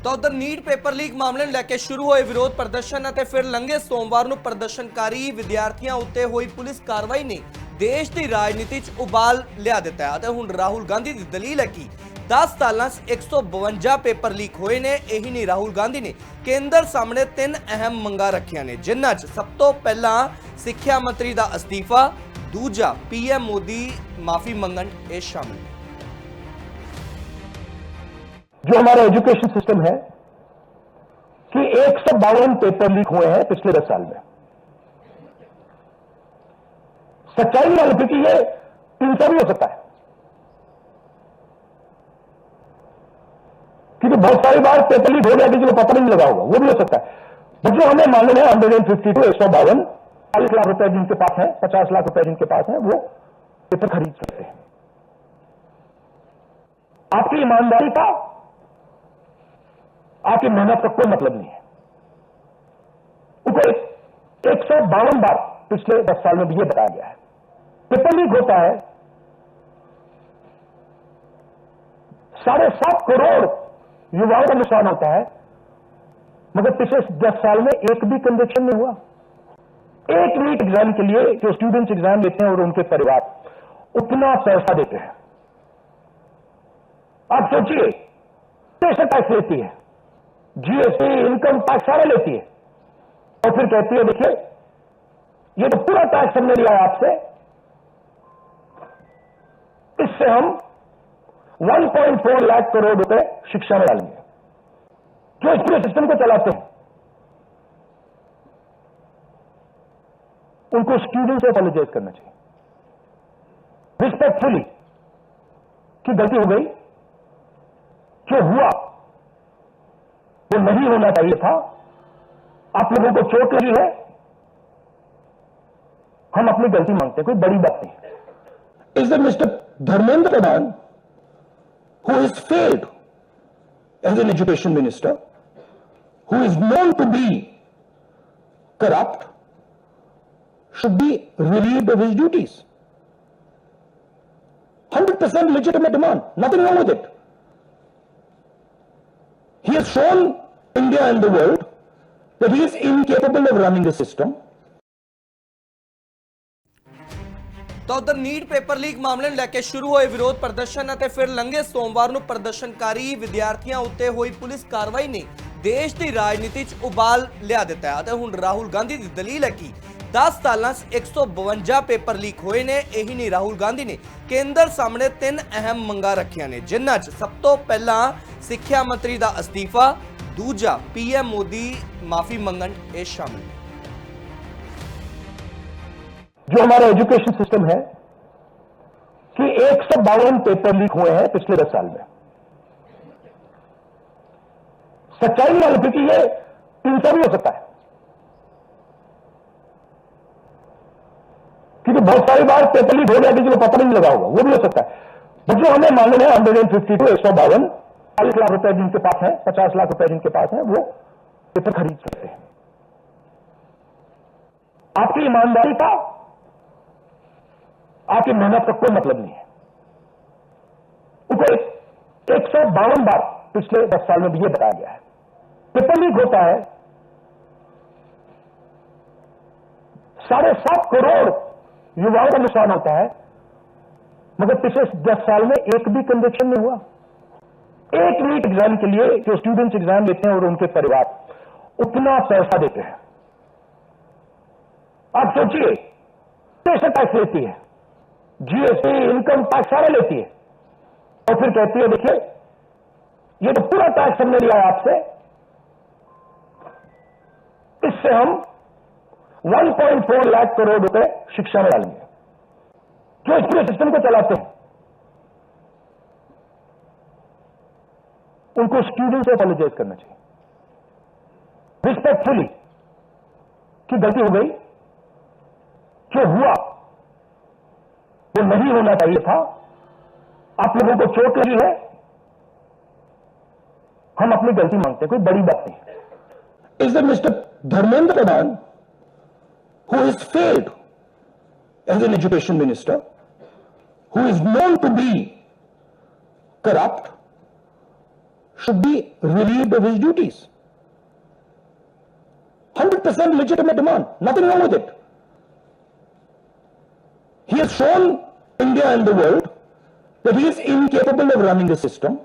ਤਾਂ ਉਧਰ NEET paper leak ਮਾਮਲੇ ਨੂੰ ਲੈ ਕੇ ਸ਼ੁਰੂ ਹੋਏ ਵਿਰੋਧ ਪ੍ਰਦਰਸ਼ਨ ਅਤੇ ਫਿਰ ਲੰਘੇ ਸੋਮਵਾਰ ਨੂੰ ਪ੍ਰਦਰਸ਼ਨਕਾਰੀ ਵਿਦਿਆਰਥੀਆਂ ਉੱਤੇ ਹੋਈ ਪੁਲਿਸ ਕਾਰਵਾਈ ਨੇ ਦੇਸ਼ ਦੀ ਰਾਜਨੀਤੀ 'ਚ ਉਬਾਲ ਲਿਆ ਦਿੱਤਾ ਹੈ ਅਤੇ ਹੁਣ ਰਾਹੁਲ ਗਾਂਧੀ ਦੀ ਦਲੀਲ ਹੈ ਕਿ 10 ਸਾਲਾਂ 'ਚ 152 ਪੇਪਰ ਲੀਕ ਹੋਏ ਨੇ। ਇਹੀ ਨਹੀਂ, ਰਾਹੁਲ ਗਾਂਧੀ ਨੇ ਕੇਂਦਰ ਸਾਹਮਣੇ 3 ਅਹਿਮ ਮੰਗਾਂ ਰੱਖੀਆਂ ਨੇ, ਜਿਨ੍ਹਾਂ 'ਚ ਸਭ ਤੋਂ ਪਹਿਲਾਂ ਸਿੱਖਿਆ ਮੰਤਰੀ ਦਾ ਅਸਤੀਫਾ, दूजा पीएम मोदी माफी मंगन ये शामिल है। जो हमारा एजुकेशन सिस्टम है कि 152 पेपर लीक हुए हैं पिछले 10 साल में। सच्चाई वाली क्योंकि ये 300 भी हो सकता है, क्योंकि बहुत सारी बार पेपर लीक हो गया किसी को पता नहीं लगा होगा, वो भी हो सकता है। बट जो हमें मालूम है 152 152 40 लाख रुपए जिनके पास है, 50 लाख रुपए जिनके पास है, वो पेपर खरीद सकते हैं। आपकी ईमानदारी का, आपकी मेहनत का कोई मतलब नहीं है। ऊपर 152 बार पिछले 10 साल में भी यह बताया गया है। पेपर लीक होता है, 7.5 करोड़ युवाओं का नुकसान होता है, मगर पिछले 10 साल में एक भी कंजेक्शन नहीं हुआ। एक नीट एग्जाम के लिए जो स्टूडेंट्स एग्जाम लेते हैं और उनके परिवार उतना पैसा देते हैं। आप सोचिए, पैसा टैक्स लेती है, जीएसटी, इनकम टैक्स सारा लेती है, और फिर कहती है देखिए ये तो पूरा टैक्स हमने लिया है आपसे, इससे हम 1.4 लाख करोड़ रुपए शिक्षा में डालेंगे। जो इस पूरे सिस्टम को चलाते हैं उनको स्टूडेंट से अपॉलोजाइज करना चाहिए रिस्पेक्टफुली कि गलती हो गई, जो हुआ वो नहीं होना चाहिए था, आप लोगों को चोट लगी है, हम अपनी गलती मांगते हैं, कोई बड़ी बात नहीं। Is the mister Dharmendra Pradhan who is failed as an education minister, who is known to be corrupt, should be relieved of his duties. 100% legitimate demand, nothing wrong with it. He has shown India and the world that he is incapable of running the system. ਤਾਂ ਉਧਰ NEET paper leak ਮਾਮਲੇ ਨੂੰ ਲੈ ਕੇ ਸ਼ੁਰੂ ਹੋਏ ਵਿਰੋਧ ਪ੍ਰਦਰਸ਼ਨ ਅਤੇ ਫਿਰ ਲੰਘੇ ਸੋਮਵਾਰ ਨੂੰ ਪ੍ਰਦਰਸ਼ਨਕਾਰੀ ਵਿਦਿਆਰਥੀਆਂ ਉੱਤੇ ਹੋਈ ਪੁਲਿਸ ਕਾਰਵਾਈ ਨੇ ਦੇਸ਼ ਦੀ ਰਾਜਨੀਤੀ 'ਚ ਉਬਾਲ ਲਿਆ ਦਿੱਤਾ ਹੈ ਅਤੇ ਹੁਣ ਰਾਹੁਲ ਗਾਂਧੀ ਦੀ ਦਲੀਲ ਹੈ ਕਿ 10 ਸਾਲਾਂ 'ਚ 152 ਪੇਪਰ ਲੀਕ ਹੋਏ ਨੇ। ਇਹੀ ਨਹੀਂ, ਰਾਹੁਲ ਗਾਂਧੀ ਨੇ ਕੇਂਦਰ ਸਾਹਮਣੇ 3 ਅਹਿਮ ਮੰਗਾਂ ਰੱਖੀਆਂ ਨੇ, ਜਿਨ੍ਹਾਂ 'ਚ ਸਭ ਤੋਂ ਪਹਿਲਾਂ ਸਿੱਖਿਆ ਮੰਤਰੀ ਦਾ ਅਸਤੀਫਾ, ਦੂਜਾ ਪੀਐਮ ਮੋਦੀ ਮਾਫੀ ਮੰਗਣ ਇਹ ਸ਼ਾਮਿਲ ਹੈ। जो हमारा एजुकेशन सिस्टम है कि 152 पेपर लीक हुए हैं पिछले 10 साल में। सच्चाई वाली क्योंकि ये 300 भी हो सकता है, क्योंकि बहुत सारी बार पेपर लीक हो गया किसी को पता नहीं लगा होगा, वो भी हो सकता है। बट जो हमें मालूम है 152 152 40 लाख रुपए जिनके पास है, 50 लाख रुपए जिनके पास है, वो पेपर खरीद सकते हैं। आपकी ईमानदारी का, आपकी मेहनत का कोई मतलब नहीं है। ऊपर 152 बार पिछले 10 साल में भी यह बताया गया है। पेपर लीक होता है, 7.5 करोड़ युवाओं का नुकसान होता है, मगर पिछले 10 साल में एक भी कंजेक्शन नहीं हुआ। एक नीट एग्जाम के लिए जो स्टूडेंट्स एग्जाम लेते हैं और उनके परिवार उतना पैसा देते हैं। आप सोचिए, पैसा टैक्स लेती है, जीएसटी, इनकम टैक्स सारा लेती है, और फिर कहती है देखिए ये तो पूरा टैक्स हमने लिया है आपसे, इससे हम 1.4 लाख करोड़ रुपए शिक्षा में डालेंगे। जो इस पूरे सिस्टम को चलाते हैं उनको स्टूडेंट से अपॉलोजाइज करना चाहिए रिस्पेक्टफुली कि गलती हो गई, जो हुआ वो नहीं होना चाहिए था, आप लोगों को चोट लगी है, हम अपनी गलती मांगते हैं, कोई बड़ी बात नहीं। Is the mister Dharmendra Pradhan who is failed as an education minister, who is known to be corrupt, should be relieved of his duties. 100% legitimate demand. Nothing wrong with it. He has shown India and the world that he is incapable of running the system.